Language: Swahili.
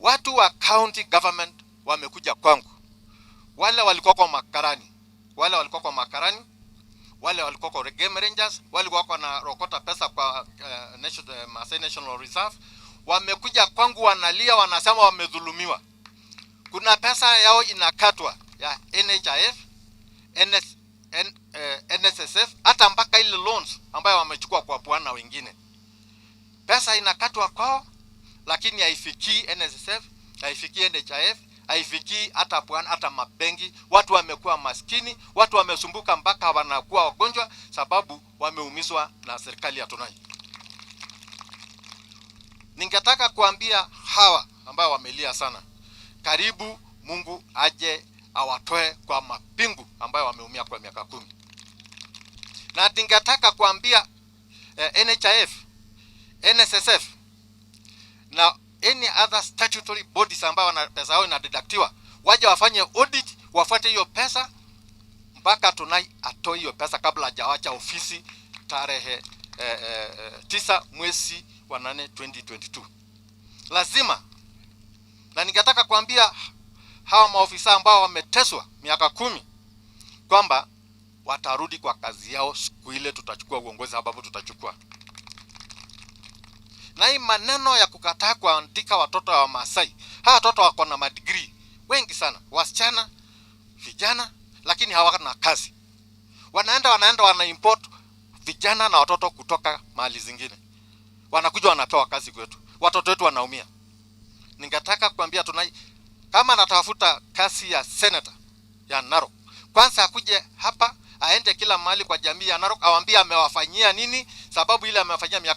Watu wa county government wamekuja kwangu. Wale walikuwa kwa Makarani, wale walikuwa kwa Game Rangers, wale walikuwa na rokota pesa kwa Masai National Reserve, wamekuja kwangu wanalia, wanasema wamedhulumiwa. Kuna pesa yao inakatwa ya NHIF, NSSF, hata mpaka ile loans ambayo wamechukua kwa bwana wengine. Pesa inakatwa kwao, lakini haifikii NSSF, haifikii NHIF, haifikii hata bwana, hata mabengi. Watu wamekuwa maskini, watu wamesumbuka mpaka wanakuwa wagonjwa sababu wameumizwa na serikali ya Tunai. Ningetaka kuambia hawa ambao wamelia sana, karibu Mungu aje awatoe kwa mapingu ambayo wameumia kwa miaka 10. Na ningetaka kuambia NHIF, NSSF na any other statutory bodies ambao wana pesa yao inadidaktiwa, waje wafanye audit, wafuate hiyo pesa mpaka Tunai atoe hiyo pesa kabla hajawacha ofisi tarehe 9 mwezi wa 8 2022. Lazima. Na ningetaka kuambia hawa maofisa ambao wameteswa miaka 10 kwamba watarudi kwa kazi yao siku ile tutachukua uongozi sababu tutachukua. Na hii maneno ya kukataa kuandika watoto wa Masai, hawa watoto wako na madigrii wengi sana, wasichana, vijana, lakini hawana kazi. Wanaenda wana import vijana na watoto kutoka mahali zingine, wanakuja wanapewa kazi kwetu, watoto wetu wanaumia. Ningetaka kuambia Tunai, kama natafuta kazi ya senator ya Narok, kwanza akuje hapa, aende kila mahali kwa jamii ya Narok, awaambie amewafanyia nini, sababu ile amewafanyia miaka